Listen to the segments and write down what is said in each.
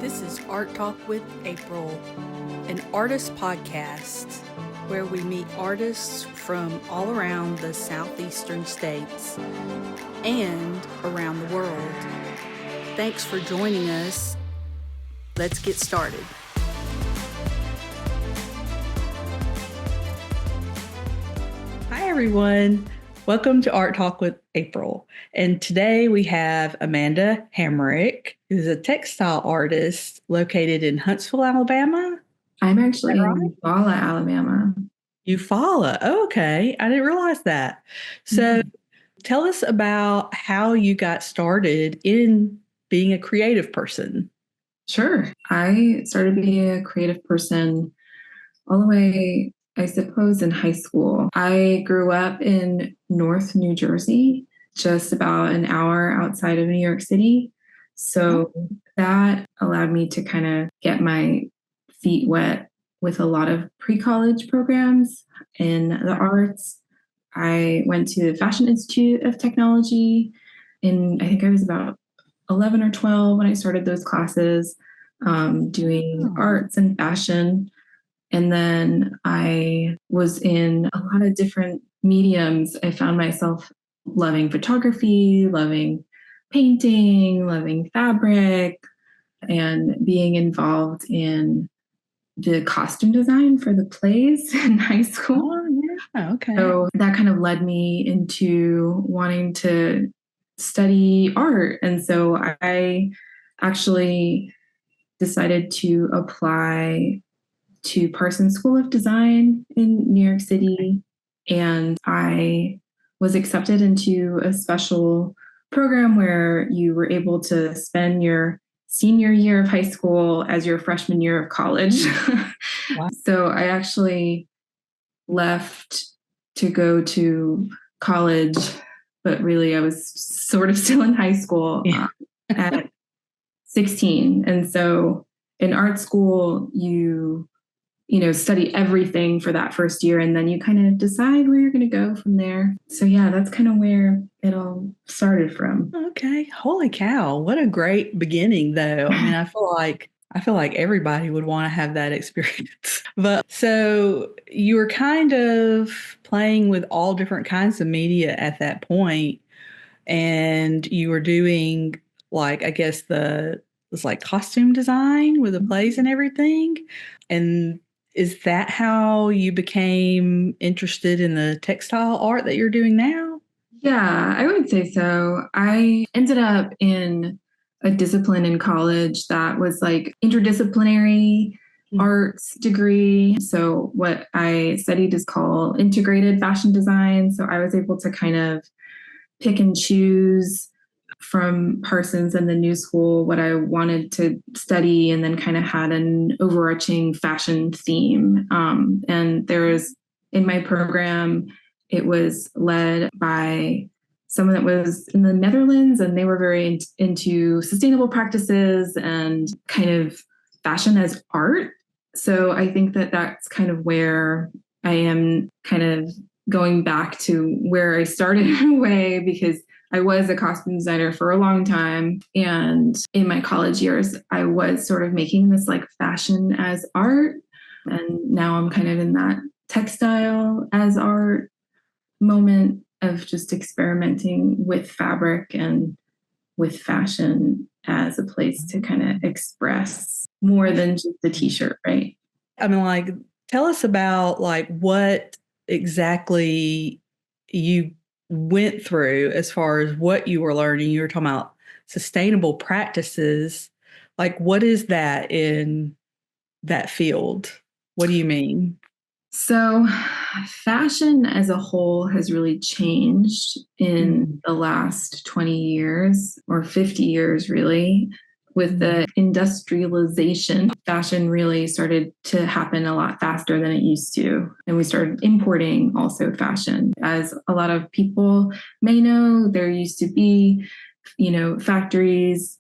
This is Art Talk with April, an artist podcast where we meet artists from all around the southeastern states and around the world. Thanks for joining us. Let's get started. Hi, everyone. Welcome to Art Talk with April. And today we have Amanda Hamrick, who's a textile artist located in Huntsville, Alabama. I'm actually in Eufaula, Alabama. Eufaula. Oh, okay. I didn't realize that. So tell us about how you got started in being a creative person. Sure. I started being a creative person all the way, I suppose, in high school. I grew up in North New Jersey, just about an hour outside of New York City. So that allowed me to kind of get my feet wet with a lot of pre-college programs in the arts. I went to the Fashion Institute of Technology, and I think I was about 11 or 12 when I started those classes, doing arts and fashion. And then I was in a lot of different mediums. I found myself loving photography, loving painting, loving fabric, and being involved in the costume design for the plays in high school. Oh, yeah. Okay. So that kind of led me into wanting to study art. And so I actually decided to apply to Parsons School of Design in New York City. And I was accepted into a special program where you were able to spend your senior year of high school as your freshman year of college. Wow. So I actually left to go to college, but really I was sort of still in high school at 16. And so in art school, you study everything for that first year, and then you kind of decide where you're going to go from there. So yeah, that's kind of where it all started from. Okay. Holy cow. What a great beginning, though. I mean, I feel like everybody would want to have that experience. But so you were kind of playing with all different kinds of media at that point, and you were doing it was like costume design with the plays and everything. And is that how you became interested in the textile art that you're doing now? Yeah, I would say so. I ended up in a discipline in college that was like interdisciplinary arts degree. So what I studied is called integrated fashion design. So I was able to kind of pick and choose from Parsons and the New School what I wanted to study, and then kind of had an overarching fashion theme. And there was, in my program, it was led by someone that was in the Netherlands, and they were very into sustainable practices and kind of fashion as art. So I think that that's kind of where I am kind of going back to where I started in a way, because I was a costume designer for a long time. And in my college years, I was sort of making this like fashion as art. And now I'm kind of in that textile as art moment of just experimenting with fabric and with fashion as a place to kind of express more than just a t-shirt, right? I mean, tell us about what exactly you went through as far as what you were learning. You were talking about sustainable practices. What is that in that field? What do you mean? So fashion as a whole has really changed in the last 20 years or 50 years, really. With the industrialization, fashion really started to happen a lot faster than it used to. And we started importing also fashion. As a lot of people may know, there used to be, factories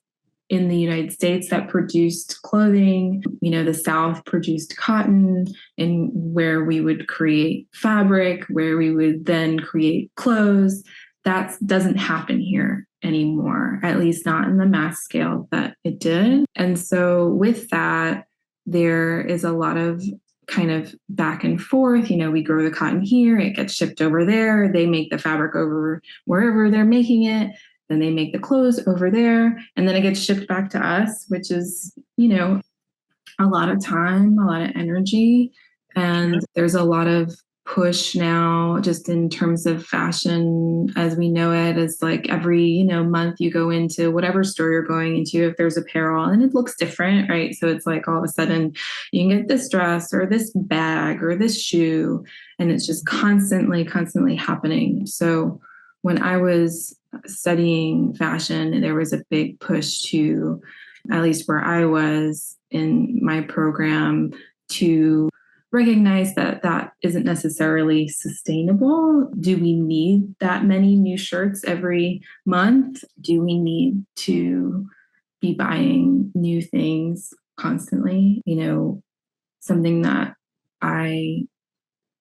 in the United States that produced clothing. The South produced cotton, and where we would create fabric, where we would then create clothes. That doesn't happen here anymore, at least not in the mass scale that it did. And so with that, there is a lot of kind of back and forth. We grow the cotton here, it gets shipped over there, they make the fabric over wherever they're making it, then they make the clothes over there, and then it gets shipped back to us, which is, a lot of time, a lot of energy. And there's a lot of push now just in terms of fashion as we know it, as like every month you go into whatever store you're going into, if there's apparel and it looks different, right? So it's like all of a sudden you can get this dress or this bag or this shoe, and it's just constantly happening. So when I was studying fashion, there was a big push to, at least where I was in my program, to recognize that that isn't necessarily sustainable. Do we need that many new shirts every month? Do we need to be buying new things constantly? Something that I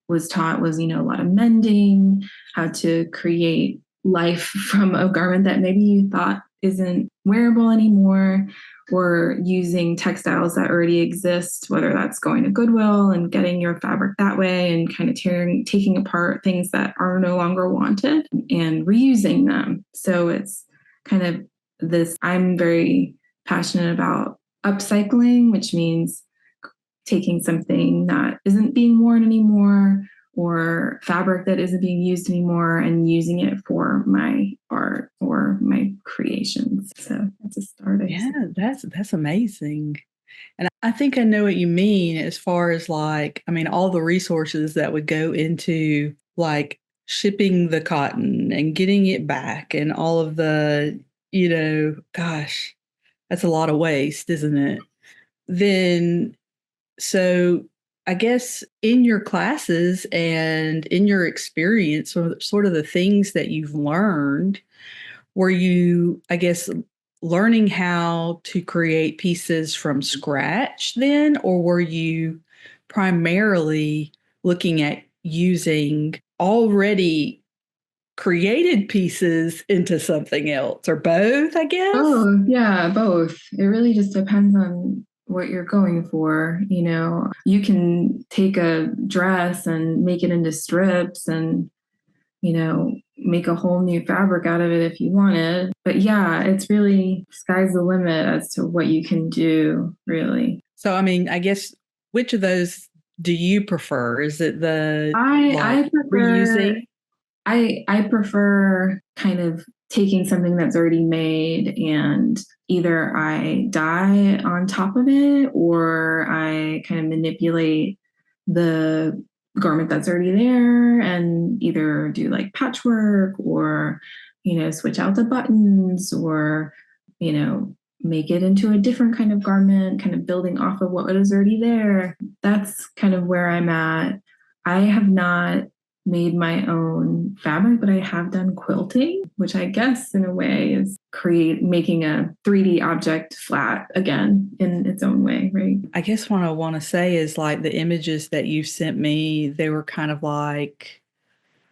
was taught was, a lot of mending, how to create life from a garment that maybe you thought isn't wearable anymore, or using textiles that already exist, whether that's going to Goodwill and getting your fabric that way and kind of taking apart things that are no longer wanted and reusing them. So it's kind of this, I'm very passionate about upcycling, which means taking something that isn't being worn anymore or fabric that isn't being used anymore and using it for my art or my creations. So that's a start. Yeah, that's amazing. And I think I know what you mean as far as all the resources that would go into like shipping the cotton and getting it back and all of the, gosh, that's a lot of waste, isn't it? Then, so I guess in your classes and in your experience, or sort of the things that you've learned, were you, I guess, learning how to create pieces from scratch then, or were you primarily looking at using already created pieces into something else, or both, I guess? Oh, yeah, both. It really just depends on what you're going for. You can take a dress and make it into strips and, make a whole new fabric out of it if you wanted. But yeah, it's really sky's the limit as to what you can do, really. So, I guess, which of those do you prefer? Is it the I prefer reusing? I prefer kind of taking something that's already made and either I dye on top of it or I kind of manipulate the garment that's already there and either do like patchwork or, switch out the buttons or, make it into a different kind of garment, kind of building off of what is already there. That's kind of where I'm at. I have not made my own fabric, but I have done quilting, which I guess in a way is making a 3D object flat again in its own way, right? I guess what I want to say is like the images that you sent me, they were kind of like,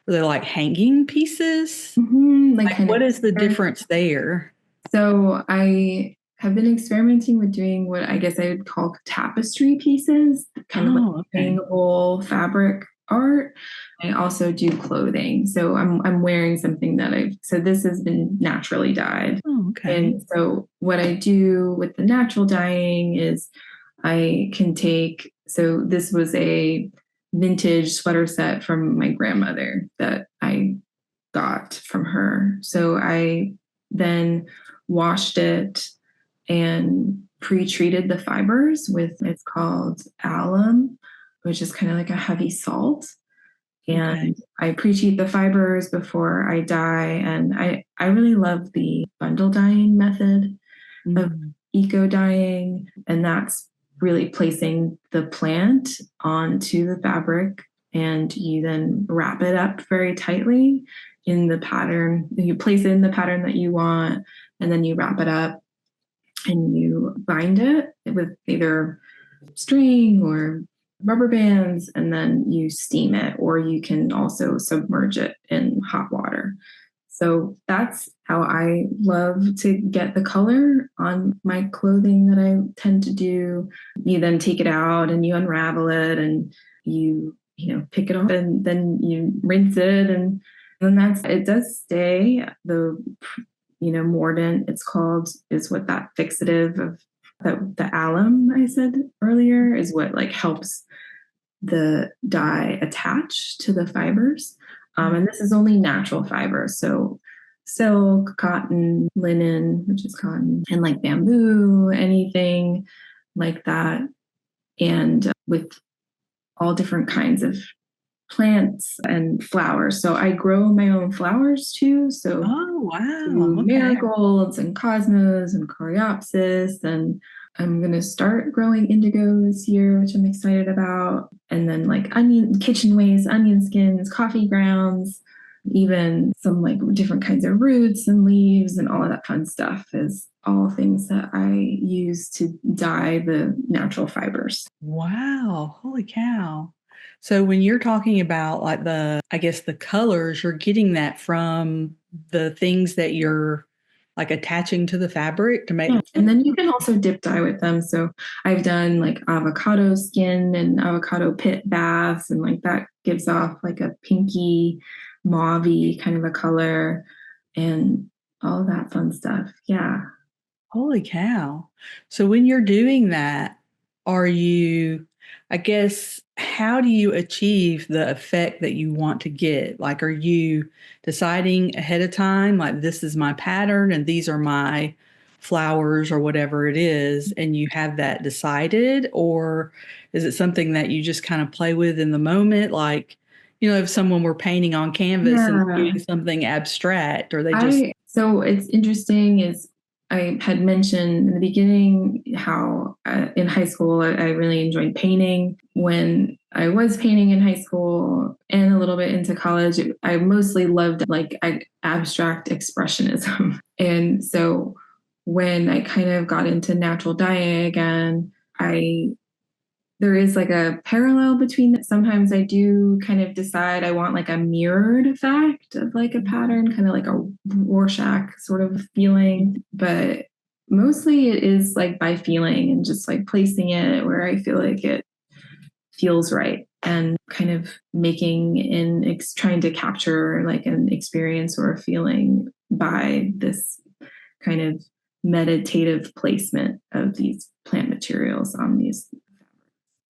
were they like hanging pieces? Mm-hmm, Like what is the difference there? So I have been experimenting with doing what I guess I would call tapestry pieces, kind of like hangable fabric art. I also do clothing. So I'm wearing something so this has been naturally dyed. Oh, okay. And so what I do with the natural dyeing is I can so this was a vintage sweater set from my grandmother that I got from her. So I then washed it and pre-treated the fibers with, it's called alum, which is kind of like a heavy salt. And I pre-treat the fibers before I dye. And I really love the bundle dyeing method of eco dyeing. And that's really placing the plant onto the fabric and you then wrap it up very tightly in the pattern. You place it in the pattern that you want, and then you wrap it up and you bind it with either string or rubber bands, and then you steam it, or you can also submerge it in hot water. So that's how I love to get the color on my clothing that I tend to do. You then take it out and you unravel it and you pick it up and then you rinse it and then it does stay. The mordant it's called is what that fixative of the alum I said earlier is what like helps the dye attach to the fibers. And this is only natural fibers. So silk, cotton, linen, which is cotton, and like bamboo, anything like that. And with all different kinds of plants and flowers. So I grow my own flowers too. So Oh, wow. Okay. marigolds and cosmos and coreopsis, and I'm going to start growing indigo this year, which I'm excited about. And then like kitchen waste, onion skins, coffee grounds, even some like different kinds of roots and leaves and all of that fun stuff is all things that I use to dye the natural fibers. Wow. Holy cow. So when you're talking about like I guess the colors, you're getting that from the things that you're like attaching to the fabric to make. Yeah. And then you can also dip dye with them. So I've done like avocado skin and avocado pit baths, and like that gives off like a pinky, mauvey kind of a color and all that fun stuff. Yeah. Holy cow. So when you're doing that, I guess, how do you achieve the effect that you want to get? Like, are you deciding ahead of time, like, this is my pattern and these are my flowers or whatever it is, and you have that decided? Or is it something that you just kind of play with in the moment? Like, if someone were painting on canvas and doing something abstract, or they just. So it's interesting is I had mentioned in the beginning how in high school I really enjoyed painting. When I was painting in high school and a little bit into college, I mostly loved like abstract expressionism. And so when I kind of got into natural dyeing again, there is like a parallel between that. Sometimes I do kind of decide I want like a mirrored effect of like a pattern, kind of like a Rorschach sort of feeling. But mostly it is like by feeling and just like placing it where I feel like it feels right and kind of trying to capture like an experience or a feeling by this kind of meditative placement of these plant materials on these.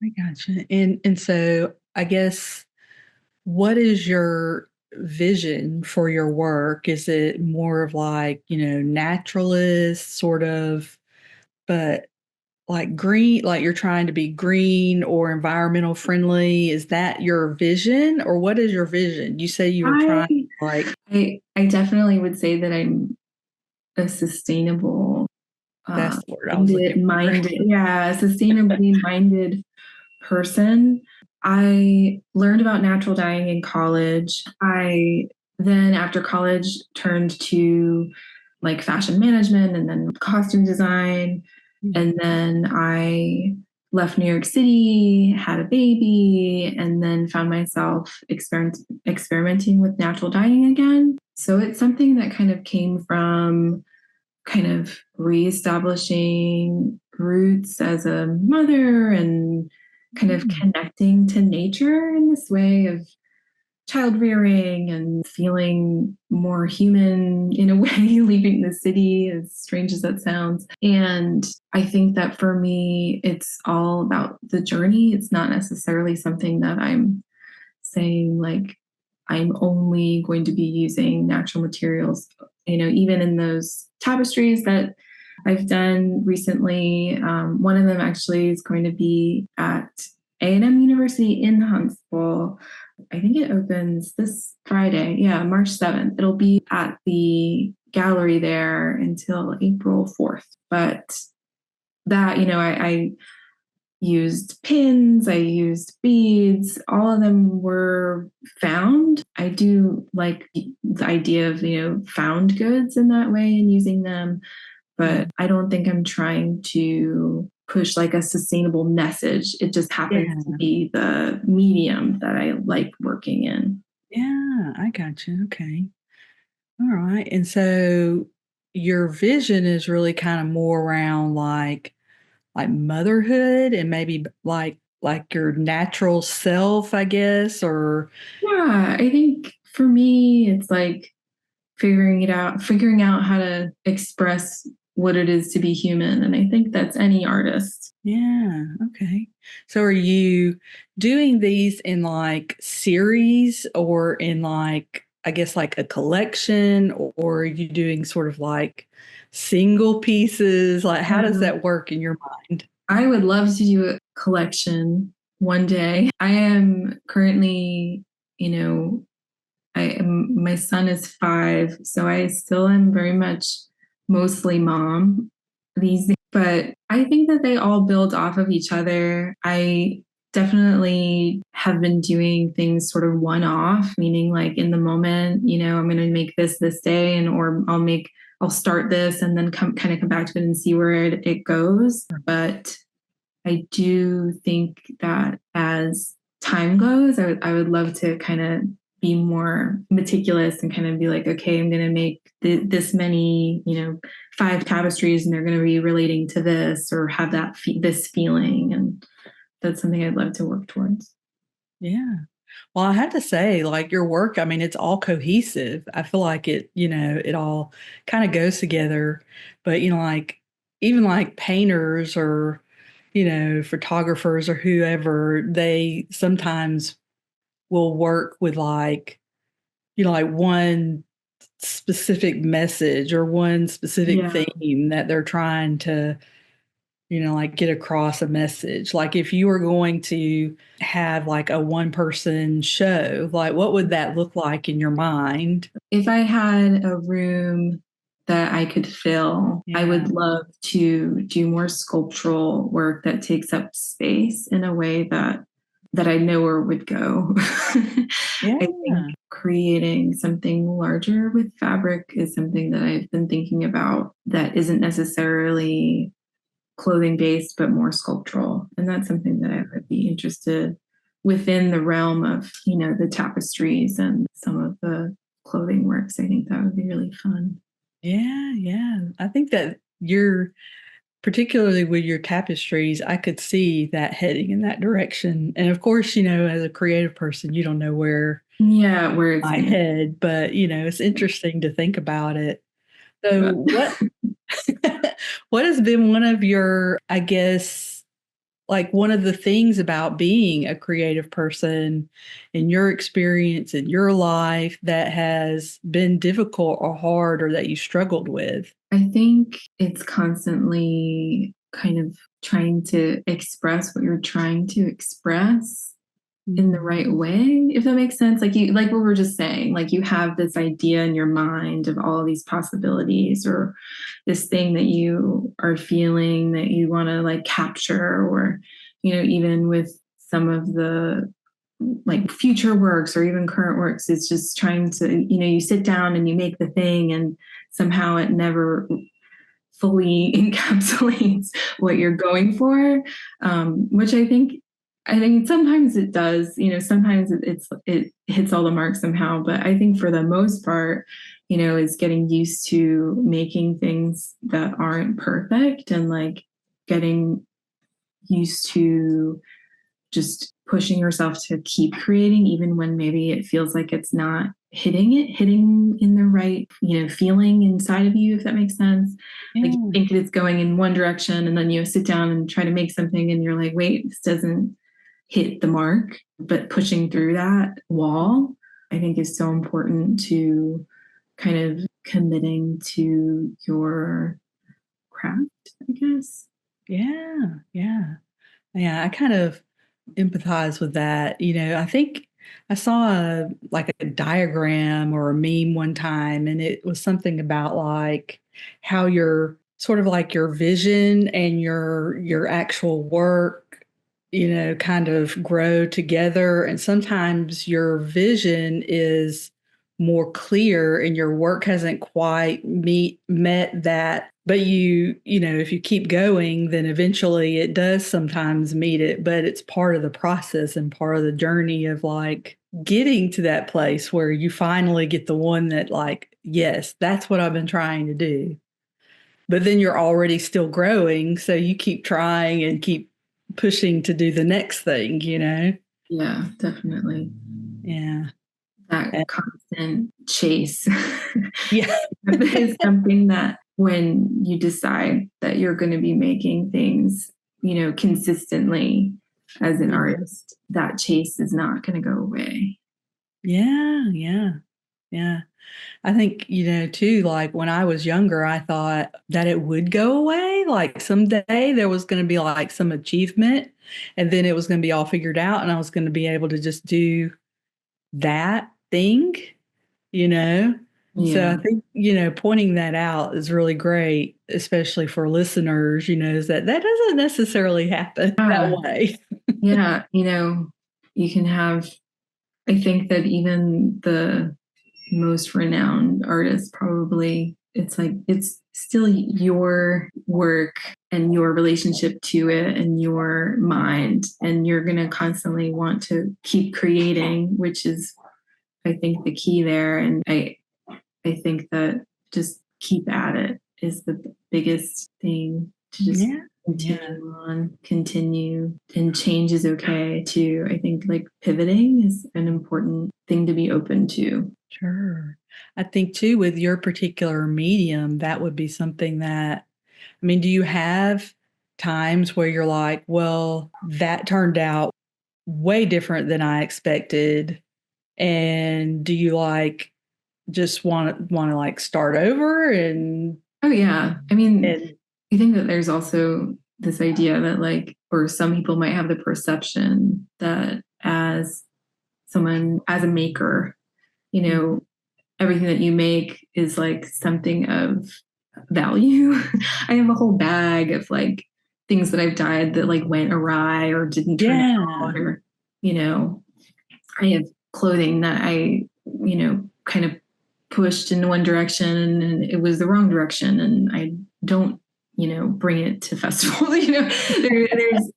I gotcha. And so I guess, what is your vision for your work? Is it more of like, naturalist sort of, but like green, like you're trying to be green or environmental friendly? Is that your vision, or what is your vision? You say you were trying like. I definitely would say that I'm a sustainable That's the word I was looking for. sustainably minded person. I learned about natural dyeing in college. I then after college turned to like fashion management and then costume design. And then I left New York City, had a baby, and then found myself experimenting with natural dyeing again. So it's something that kind of came from kind of reestablishing roots as a mother and kind of connecting to nature in this way of child rearing and feeling more human in a way, leaving the city, as strange as that sounds. And I think that for me, it's all about the journey. It's not necessarily something that I'm saying like I'm only going to be using natural materials, even in those tapestries that I've done recently. One of them actually is going to be at A&M University in Huntsville. I think it opens this Friday. Yeah, March 7th. It'll be at the gallery there until April 4th. But that, I used pins, I used beads, all of them were found. I do like the idea of, found goods in that way and using them, but I don't think I'm trying to push like a sustainable message. It just happens to be the medium that I like working in. Yeah, I got you. Okay. All right. And so your vision is really kind of more around like motherhood and maybe like your natural self, I guess, or Yeah, I think for me, it's like figuring out how to express what it is to be human. And I think that's any artist. yeah, okay. So are you doing these in like series or in like I guess like a collection or are you doing sort of like single pieces? Like how does Yeah. that work in your mind? I would love to do a collection one day. I am currently, you know, my son is 5, so I still am very much mostly mom these days. But I think that they all build off of each other. I definitely have been doing things sort of one off, meaning like in the moment, I'm going to make this day, and or I'll start this and then come back to it and see where it goes. But I do think that as time goes, I would love to kind of be more meticulous and kind of be like, okay, I'm going to make this many, 5 tapestries, and they're going to be relating to this or have this feeling. And that's something I'd love to work towards. Yeah. Well, I have to say, like your work, I mean, it's all cohesive. I feel like it all kind of goes together. But, like even like painters or, photographers or whoever, they sometimes will work with like one specific message or one specific Yeah. theme that they're trying to like get across a message. Like if you were going to have like a one person show, like what would that look like in your mind? If I had a room that I could fill, I Yeah. would love to do more sculptural work that takes up space in a way that I know where it would go. I think Yeah. creating something larger with fabric is something that I've been thinking about that isn't necessarily clothing based, but more sculptural. And that's something that I would be interested within the realm of, the tapestries and some of the clothing works. I think that would be really fun. Yeah. Yeah. I think that you're particularly with your tapestries, I could see that heading in that direction. And of course, as a creative person, you don't know where Yeah, where it's my going head, but it's interesting to think about it. So to. what has been one of your, I guess, like one of the things about being a creative person in your experience in your life that has been difficult or hard or that you struggled with? I think it's constantly kind of trying to express what you're trying to express in the Mhm. right way, if that makes sense. Like what we were just saying, like you have this idea in your mind of all these possibilities or this thing that you are feeling that you want to like capture, or even with some of the like future works or even current works, it's just trying to, you sit down and you make the thing, and somehow it never fully encapsulates what you're going for, which I think sometimes it does. Sometimes it hits all the marks somehow. But I think for the most part, is getting used to making things that aren't perfect, and like getting used to just pushing yourself to keep creating even when maybe it feels like it's not hitting in the right feeling inside of you, if that makes sense. Like you Yeah. think it's going in one direction, and then you sit down and try to make something and you're like, wait, this doesn't hit the mark. But pushing through that wall, I think, is so important to kind of committing to your craft, I guess. Yeah. Yeah. Yeah, I kind of empathize with that. I think I saw like a diagram or a meme one time, and it was something about like how your sort of like your vision and your actual work, kind of grow together. And sometimes your vision is more clear and your work hasn't quite met that, but if you keep going, then eventually it does sometimes meet it, but it's part of the process and part of the journey of like getting to that place where you finally get the one that like Yes, that's what I've been trying to do. But then you're already still growing, so you keep trying and keep pushing to do the next thing, you know? Yeah, definitely. Yeah. That Uh, constant chase Yeah. is something that when you decide that you're going to be making things, consistently as an artist, that chase is not going to go away. Yeah, yeah, yeah. I think, too, like when I was younger, I thought that it would go away. Like someday there was going to be like some achievement and then it was going to be all figured out and I was going to be able to just do that thing, you know? So Yeah. I think, pointing that out is really great, especially for listeners, is that doesn't necessarily happen that Yeah. way. Yeah. You can have, I think that even the most renowned artists probably, it's like it's still your work and your relationship to it and your mind, and you're going to constantly want to keep creating, which is, I think, the key there. And I think that just keep at it is the biggest thing, to just Yeah. Yeah. continue, and change is okay too. I think like pivoting is an important thing to be open to. Sure. I think too, with your particular medium, that would be something that, I mean, do you have times where you're like, well, that turned out way different than I expected? And do you like just want to like start over Oh yeah. I mean, and I think that there's also this idea that like, or some people might have the perception that as someone, as a maker, everything that you make is like something of value. I have a whole bag of like things that I've dyed that like went awry or didn't turn yeah, out, or, you know, I have clothing that kind of pushed in one direction and it was the wrong direction. And I don't, bring it to festivals.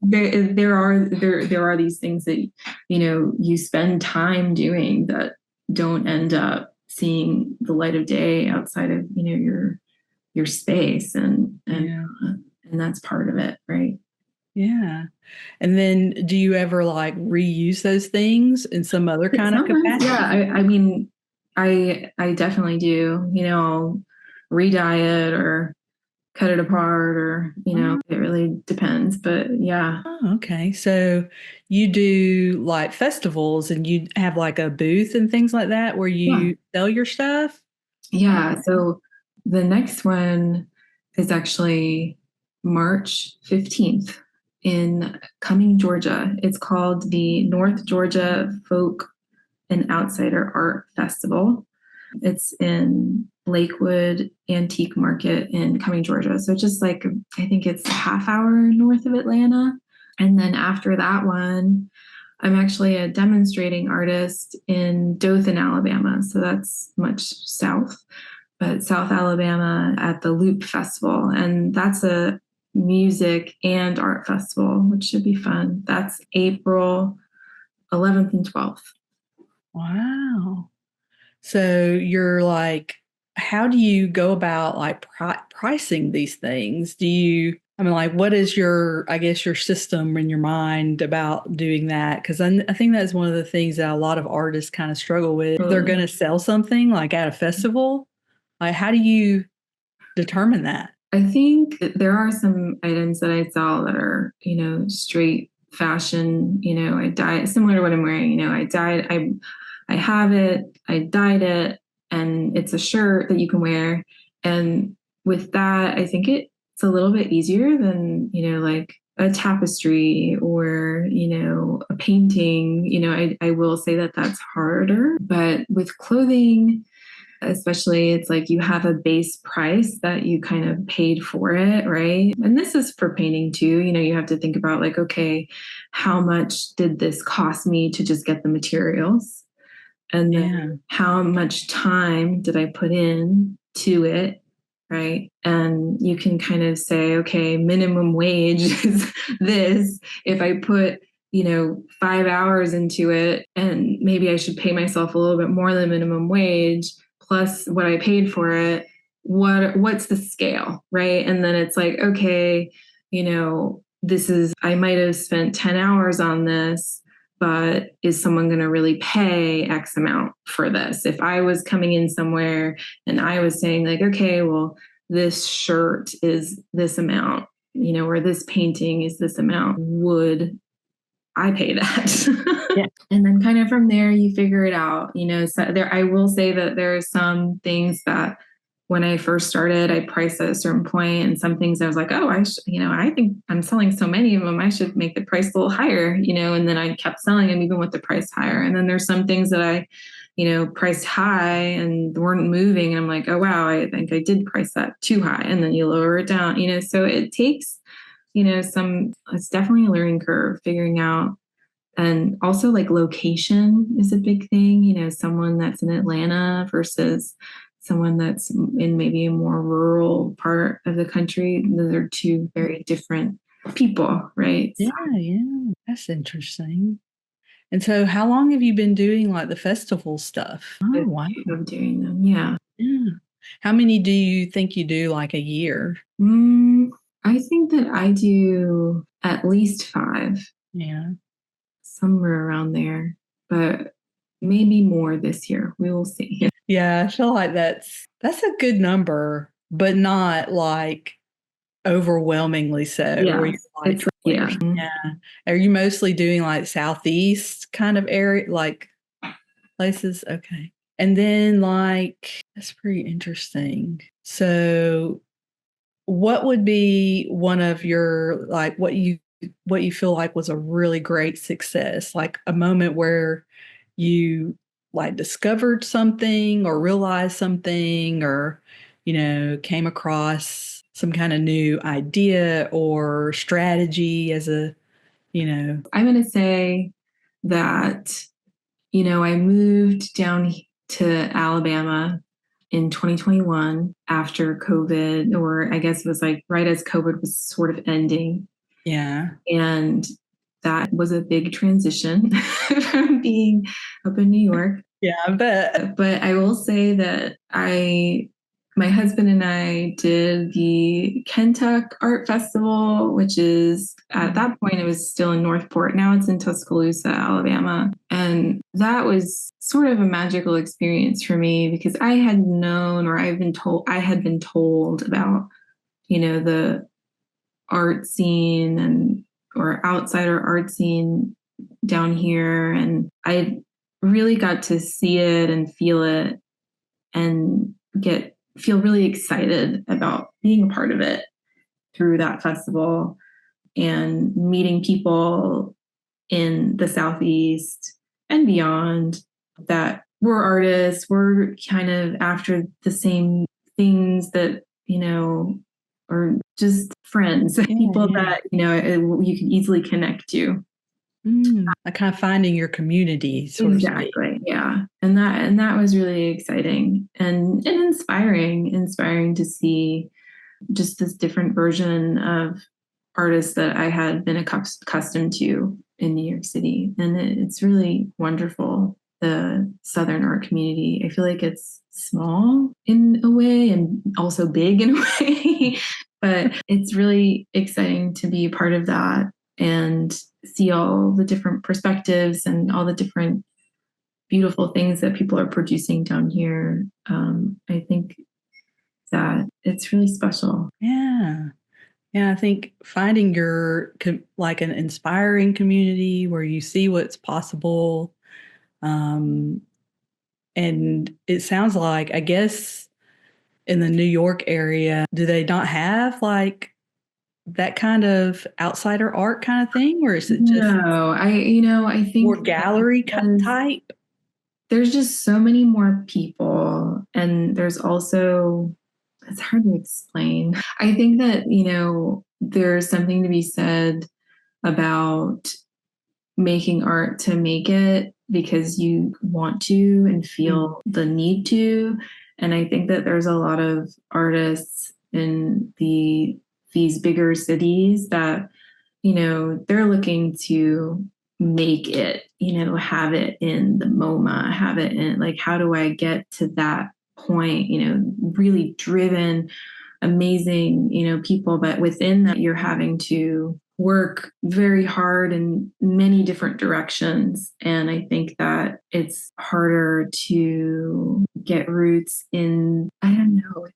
There are these things that, you spend time doing that don't end up seeing the light of day outside of, your space. yeah, And that's part of it. Right. yeah. And then do you ever like reuse those things in some other kind of Sometimes, yeah. capacity? I mean, I definitely do. I'll re-dye it or cut it apart, or it really depends. But yeah, Oh, okay. So you do like festivals and you have like a booth and things like that where yeah, you sell your stuff? yeah. So the next one is actually March 15th in Cumming, Georgia. It's called the North Georgia Folk and Outsider Art Festival. It's in Lakewood Antique Market in Cumming, Georgia. So just like, I think it's a half hour north of Atlanta. And then after that one, I'm actually a demonstrating artist in Dothan, Alabama. So that's much south, but South Alabama at the Loop Festival. And that's a music and art festival, which should be fun. That's April 11th and 12th. Wow. So you're like, how do you go about like pricing these things? I mean, like, what is I guess, your system in your mind about doing that? Because I think that's one of the things that a lot of artists kind of struggle with. If they're going to sell something like at a festival, like, how do you determine that? I think there are some items that I sell that are, straight fashion. I dye it similar to what I'm wearing. I have it, I dyed it, and it's a shirt that you can wear. And with that, I think it's a little bit easier than, like a tapestry or, a painting. I will say that that's harder. But with clothing, especially, it's like you have a base price that you kind of paid for it, right? And this is for painting too. You have to think about like, okay, how much did this cost me to just get the materials? And then how much time did I put in to it? Right. And you can kind of say, okay, minimum wage is this. If I put, 5 hours into it, and maybe I should pay myself a little bit more than minimum wage, plus what I paid for it, what's the scale, right? And then it's like, okay, I might have spent 10 hours on this, but is someone going to really pay X amount for this? If I was coming in somewhere and I was saying like, okay, well, this shirt is this amount, or this painting is this amount, would I pay that? Yeah. And then kind of from there, you figure it out. So I will say that there are some things that when I first started, I priced at a certain point, and some things I was like, oh, I think I'm selling so many of them, I should make the price a little higher, and then I kept selling them even with the price higher. And then there's some things that I, priced high and weren't moving. And I'm like, oh, wow, I think I did price that too high. And then you lower it down, so it takes, it's definitely a learning curve figuring out. And also like location is a big thing, someone that's in Atlanta versus someone that's in maybe a more rural part of the country. Those are two very different people, right? Yeah, yeah. That's interesting. And so how long have you been doing like the festival stuff? Oh, wow. Of doing them. Yeah. Yeah. How many do you think you do like a year? I think that I do at least 5. Yeah. Somewhere around there, but maybe more this year. We will see. Yeah, I feel like that's a good number, but not like overwhelmingly so. Yeah, where you're like, yeah. Yeah. Are you mostly doing like Southeast kind of area, like places? Okay. And then like, that's pretty interesting. So what would be one of your, like what you feel like was a really great success, like a moment where you like discovered something or realized something or, came across some kind of new idea or strategy as a, I'm going to say that, I moved down to Alabama in 2021 after COVID, or I guess it was like right as COVID was sort of ending. Yeah. And that was a big transition from being up in New York. Yeah, I bet. But I will say that my husband and I did the Kentuck Art Festival, which is at that point, it was still in Northport. Now it's in Tuscaloosa, Alabama. And that was sort of a magical experience for me because I had known, or I had been told about, the art scene or outsider art scene down here. And I really got to see it and feel it and feel really excited about being a part of it through that festival and meeting people in the Southeast and beyond that were artists, were kind of after the same things that, or just friends, people that, you can easily connect to. Like kind of finding your community. Exactly. Yeah. And that was really exciting and inspiring to see just this different version of artists that I had been accustomed to in New York City. And it's really wonderful. The Southern art community, I feel like it's small in a way and also big in a way, but it's really exciting to be a part of that and see all the different perspectives and all the different beautiful things that people are producing down here. I think that it's really special. Yeah. Yeah, I think finding your like an inspiring community where you see what's possible. And it sounds like, I guess, in the New York area, do they not have like that kind of outsider art kind of thing, or is it just I think more gallery type? There's just so many more people, and there's also, it's hard to explain. I think that, there's something to be said about making art to make it because you want to and feel the need to. And I think that there's a lot of artists in these bigger cities that, they're looking to make it, have it in the MoMA, have it in like, how do I get to that point, really driven, amazing, people, but within that, you're having to work very hard in many different directions. And I think that it's harder to get roots in, I don't know,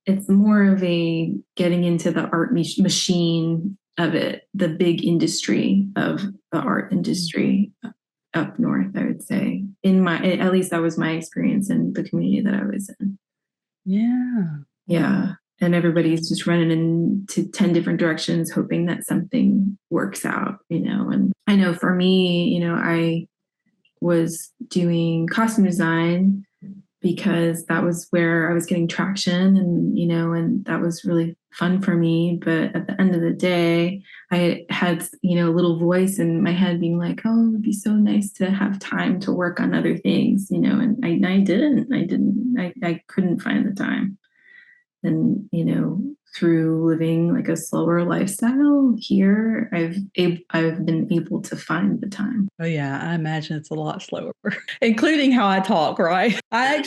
it's more of a getting into the art machine of it, the big industry of the art industry up north, I would say. At least that was my experience in the community that I was in. Yeah. Yeah. And everybody's just running into 10 different directions, hoping that something works out, And I know for me, I was doing costume design because that was where I was getting traction and that was really fun for me. But at the end of the day, I had, a little voice in my head being like, oh, it would be so nice to have time to work on other things, and I couldn't find the time. And, through living like a slower lifestyle here, I've been able to find the time. Oh yeah, I imagine it's a lot slower, including how I talk, right? I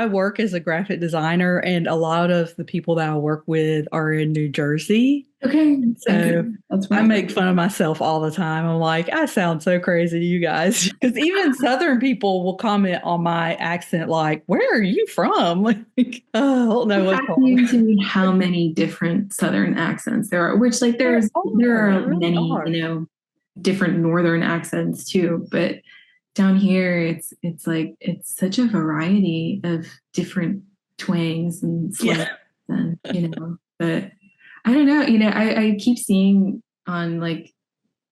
work as a graphic designer, and a lot of the people that I work with are in New Jersey. Okay. So that's I right. make fun of myself all the time. I'm like, I sound so crazy to you guys. Because even Southern people will comment on my accent, like, where are you from? Like, oh, I don't know what's Fascinating to me how many different Southern accents there are, which like there are really many, different Northern accents too. But down here, it's like it's such a variety of different twangs and slangs, and But I don't know. I keep seeing on like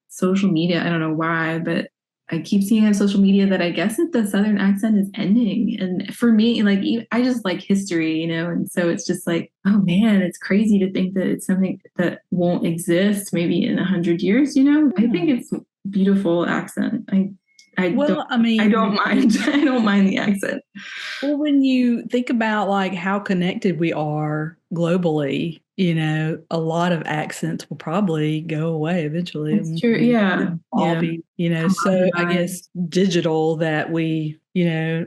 social media. I don't know why, but I keep seeing on social media that I guess that the Southern accent is ending. And for me, like I just like history, and so it's just like, oh man, it's crazy to think that it's something that won't exist maybe in 100 years. I think it's a beautiful accent. I don't mind. I don't mind the accent. Well, when you think about like how connected we are globally, a lot of accents will probably go away eventually. That's true. Yeah. All be, so I guess digital that we,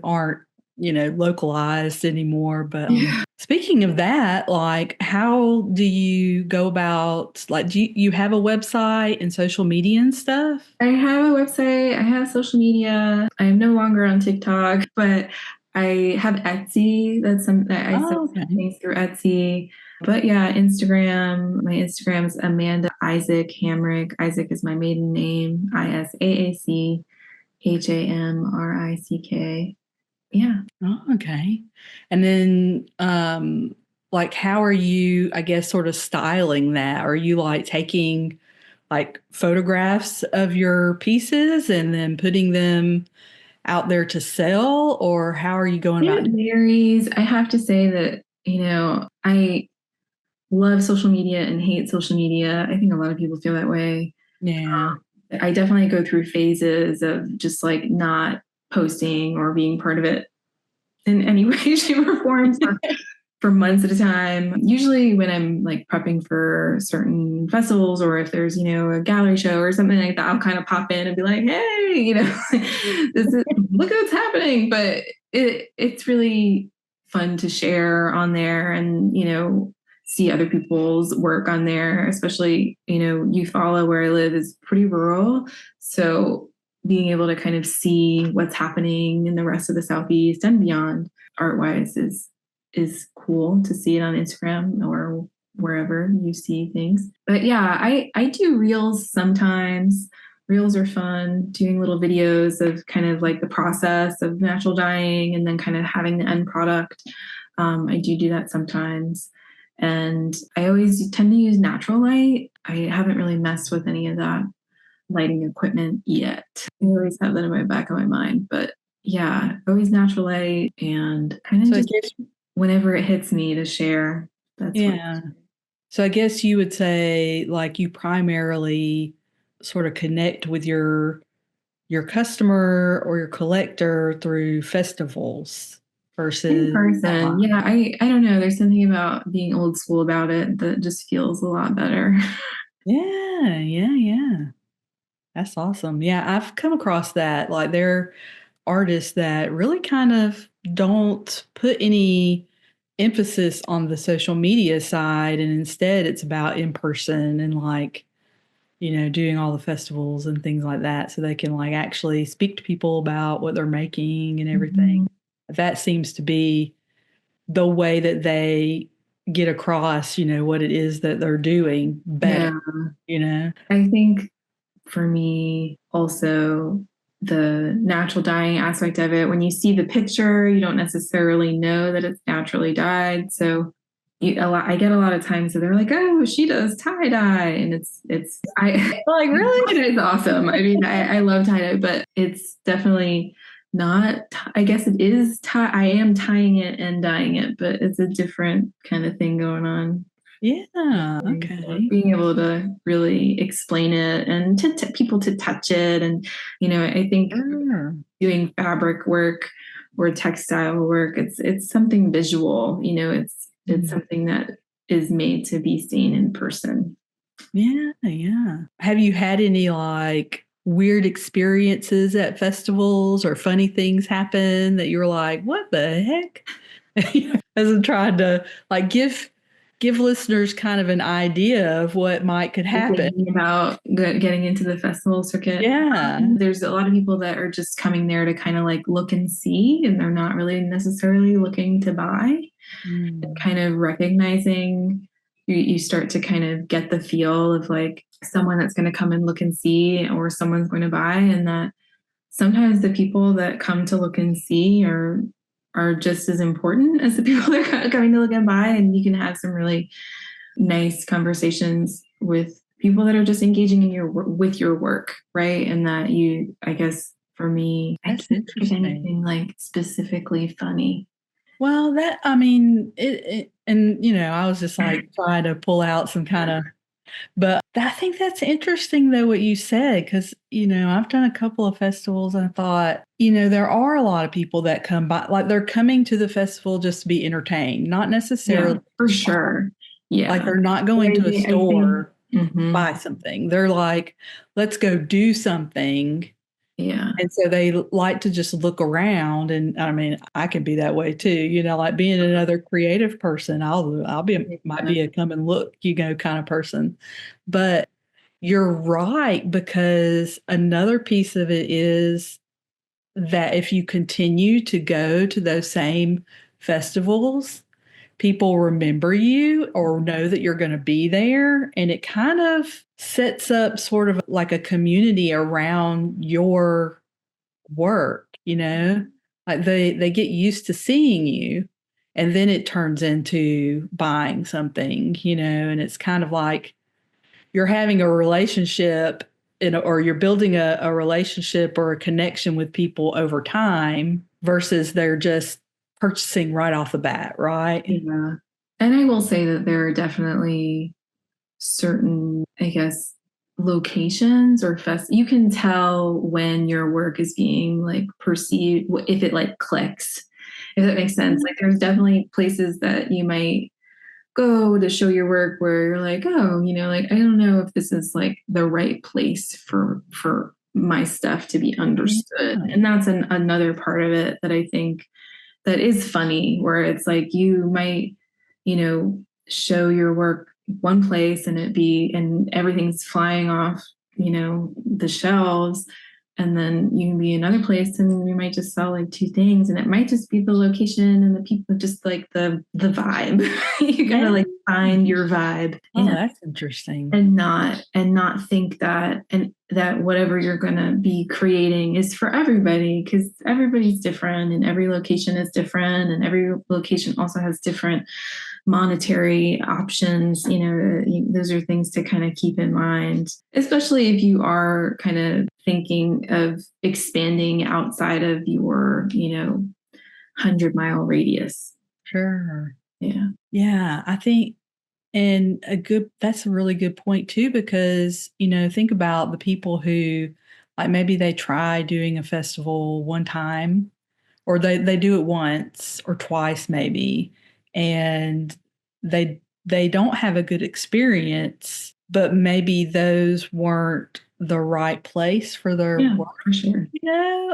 aren't, localized anymore. But speaking of that, like, how do you go about, like, do you have a website and social media and stuff? I have a website. I have social media. I'm no longer on TikTok, but I have Etsy. That's something I sell things through Etsy. But yeah, Instagram. My Instagram's Amanda Isaac Hamrick. Isaac is my maiden name. ISAACHAMRICK. Yeah. Oh, okay. And then, like, how are you, I guess, sort of styling that? Are you like taking like photographs of your pieces and then putting them out there to sell, or how are you going about it? It varies. I have to say that, I love social media and hate social media. I think a lot of people feel that way. Yeah. I definitely go through phases of just like not posting or being part of it in any way, shape, or form for months at a time. Usually when I'm like prepping for certain festivals, or if there's, a gallery show or something like that, I'll kind of pop in and be like, hey, look at what's happening. But it's really fun to share on there and, see other people's work on there, especially, Eufaula, where I live, is pretty rural. So being able to kind of see what's happening in the rest of the Southeast and beyond art wise is cool to see it on Instagram or wherever you see things. But yeah, I do reels sometimes. Reels are fun, doing little videos of kind of like the process of natural dyeing and then kind of having the end product. I do that sometimes. And I always tend to use natural light. I haven't really messed with any of that lighting equipment yet. I always have that in my back of my mind. But yeah, always natural light and kind of just whenever it hits me to share. That's So I guess you would say like you primarily sort of connect with your customer or your collector through festivals versus in person. Yeah, I don't know. There's something about being old school about it that just feels a lot better. Yeah. That's awesome. Yeah, I've come across that. Like artists that really kind of don't put any emphasis on the social media side, and instead it's about in person and like, doing all the festivals and things like that so they can like actually speak to people about what they're making and everything. That seems to be the way that they get across, what it is that they're doing better, I think for me also the natural dyeing aspect of it, when you see the picture, you don't necessarily know that it's naturally dyed. So I get a lot of times that they're like, oh, she does tie dye. And I like, really? It's awesome. I mean, I love tie dye, but it's definitely not, I guess it is I am tying it and dyeing it, but it's a different kind of thing going on. Yeah. Okay. So being able to really explain it and to people to touch it. And, I think doing fabric work or textile work, it's something visual, it's something that is made to be seen in person. Yeah. Yeah. Have you had any like weird experiences at festivals or funny things happen that you were like, what the heck? As I'm trying to like give listeners kind of an idea of what could happen. Thinking about getting into the festival circuit. Yeah. There's a lot of people that are just coming there to kind of like look and see, and they're not really necessarily looking to buy. And kind of recognizing, you start to kind of get the feel of like someone that's going to come and look and see, or someone's going to buy, and that sometimes the people that come to look and see are just as important as the people that are coming to look and buy. And you can have some really nice conversations with people that are just engaging in with your work, right? And that I guess for me, I can't think of anything like specifically funny. Well, I mean, and I was just like trying to pull out some kind of, but I think that's interesting though, what you said, because, I've done a couple of festivals and I thought, there are a lot of people that come by, like they're coming to the festival just to be entertained, not necessarily. Yeah, for sure. Yeah. Like they're not going to a store buy something. They're like, let's go do something. Yeah. And so they like to just look around. And I mean, I can be that way too, like being another creative person. Might be a come and look, kind of person. But you're right, because another piece of it is that if you continue to go to those same festivals, people remember you or know that you're going to be there. And it kind of sets up sort of like a community around your work, like they get used to seeing you, and then it turns into buying something, and it's kind of like you're having a relationship or you're building a relationship or a connection with people over time versus they're just purchasing right off the bat, right? Yeah. And I will say that there are definitely certain, I guess, locations or you can tell when your work is being like perceived, if it like clicks, if that makes sense. Like there's definitely places that you might go to show your work where you're like, oh, like I don't know if this is like the right place for my stuff to be understood. And that's another part of it that I think that is funny, where it's like you might, show your work one place and everything's flying off, the shelves. And then you can be another place and you might just sell like two things, and it might just be the location and the people, just like the vibe. You gotta like find your vibe. Oh, that's interesting. And not think that whatever you're gonna be creating is for everybody, because everybody's different and every location is different, and every location also has different monetary options. Those are things to kind of keep in mind, especially if you are kind of thinking of expanding outside of your 100-mile radius. Sure. Yeah, I think, and that's a really good point too, because think about the people who like maybe they try doing a festival one time, or they do it once or twice maybe, and they don't have a good experience, but maybe those weren't the right place for their Yeah, work, for sure.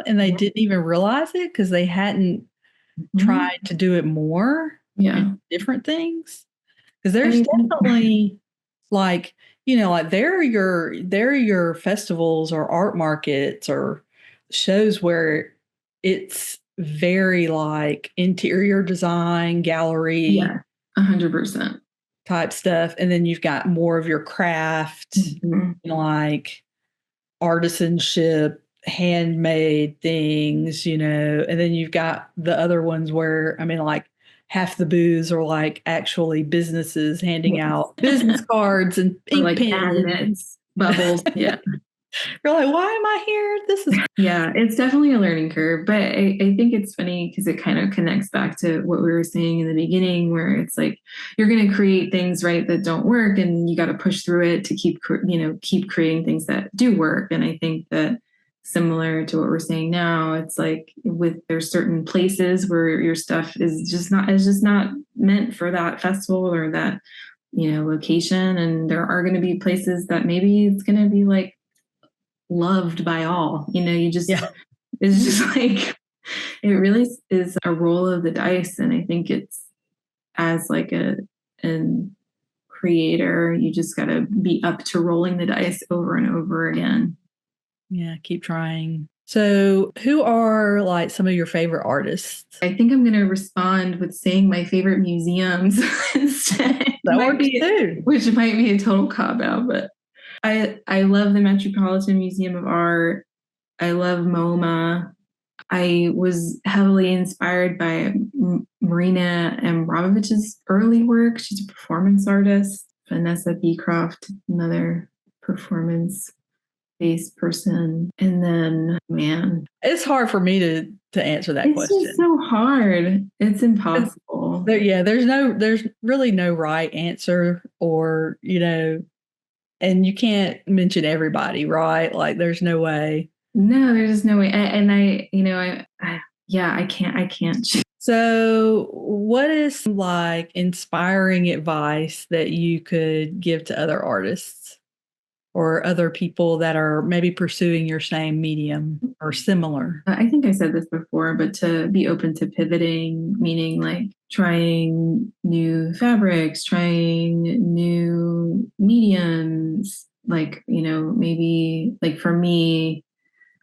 and they Yeah. didn't even realize it because they hadn't tried to do it more Yeah. and different things. Because I there's mean, definitely like, like there are your festivals or art markets or shows where it's very like interior design, gallery yeah, 100%. type stuff. And then you've got more of your craft, Mhm. like artisanship, handmade things, and then you've got the other ones where, I mean, like half the booths are like actually businesses handing Yes. out business cards and Or ink like pens. magnets, bubbles. Yeah. You're like, why am I here? This is Yeah, it's definitely a learning curve, but I think it's funny because it kind of connects back to what we were saying in the beginning, where it's like you're going to create things right that don't work, and you got to push through it to keep creating things that do work. And I think that similar to what we're saying now, it's like there's certain places where your stuff is just not meant for that festival or that location, and there are going to be places that maybe it's going to be like loved by all. yeah. It's just like it really is a roll of the dice. And I think it's as like an creator, you just gotta be up to rolling the dice over and over again. Yeah, keep trying. So, who are like some of your favorite artists? I think I'm gonna respond with saying my favorite museums instead. That works too. Which might be a total cop out, but I love the Metropolitan Museum of Art. I love MoMA. I was heavily inspired by Marina Abramovich's early work. She's a performance artist. Vanessa Beecroft, another performance-based person. And then, man, It's hard for me to answer that it's just question. so hard. It's impossible. There's really no right answer, or and you can't mention everybody, right? Like there's no way. No, there's just no way. And yeah, I can't. So, what is like inspiring advice that you could give to other artists or other people that are maybe pursuing your same medium or similar? I think I said this before, but to be open to pivoting, meaning like trying new fabrics, trying new mediums, like, maybe like for me,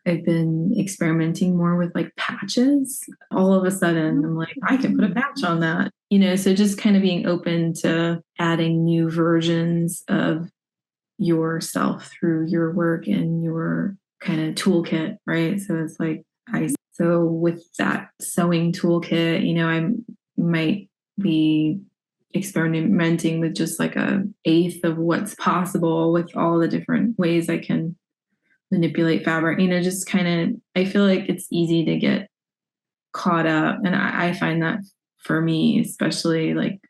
I've been experimenting more with like patches. All of a sudden, I'm like, I can put a patch on that. So just kind of being open to adding new versions of yourself through your work and your kind of toolkit, right? So it's like so with that sewing toolkit, I might be experimenting with just like a eighth of what's possible with all the different ways I can manipulate fabric. Just kind of I feel like it's easy to get caught up, and I find that for me, especially like,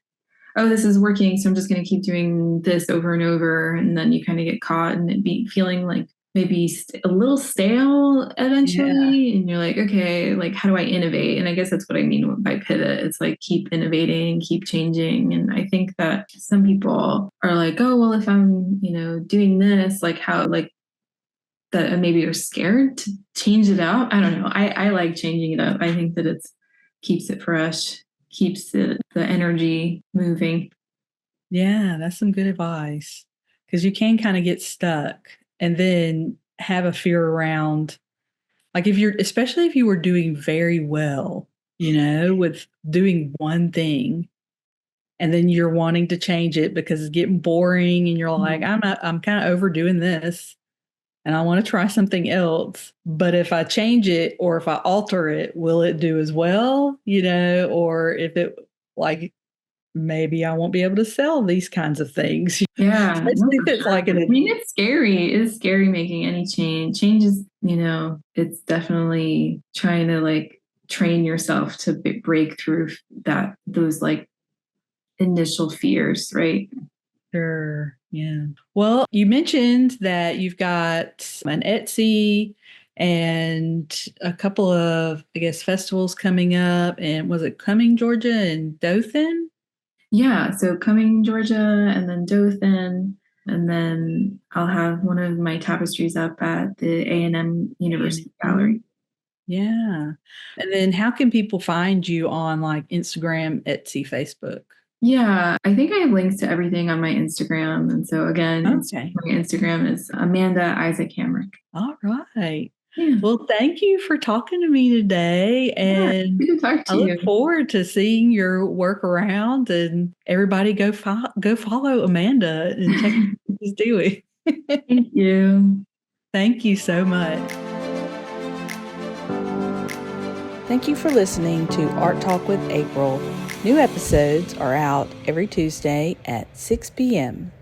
oh, this is working, so I'm just going to keep doing this over and over. And then you kind of get caught and it be feeling like maybe a little stale Yeah. eventually. And you're like, okay, like, how do I innovate? And I guess that's what I mean by pivot. It's like keep innovating, keep changing. And I think that some people are like, oh, well, if I'm, doing this, like how, like, that maybe are scared to change it up. I don't know. I like changing it up. I think that it's keeps it fresh, keeps the energy moving. Yeah, that's some good advice because you can kind of get stuck and then have a fear around, like especially if you were doing very well, with doing one thing and then you're wanting to change it because it's getting boring and you're like, I'm kind of overdoing this and I want to try something else. But if I change it or if I alter it, will it do as well? Or if it like maybe I won't be able to sell these kinds of things. Yeah, no, Especially if for it's sure. like I mean, it's scary. It's scary making any change. Change is, it's definitely trying to like train yourself to break through those like initial fears, right? Sure. Yeah. Well, you mentioned that you've got an Etsy and a couple of, I guess, festivals coming up. And was it Coming Georgia and Dothan? Yeah. So coming Georgia and then Dothan. And then I'll have one of my tapestries up at the A&M University Gallery. Yeah. And then how can people find you on like Instagram, Etsy, Facebook? Yeah, I think I have links to everything on my Instagram. And so again, Okay. my Instagram is Amanda Isaac Hamrick. All right. Yeah. Well, thank you for talking to me today. And good to talk to I look you. forward to seeing your work around, and everybody go follow Amanda and check out what she's doing. Thank you. Thank you so much. Thank you for listening to Art Talk with April. New episodes are out every Tuesday at 6 p.m.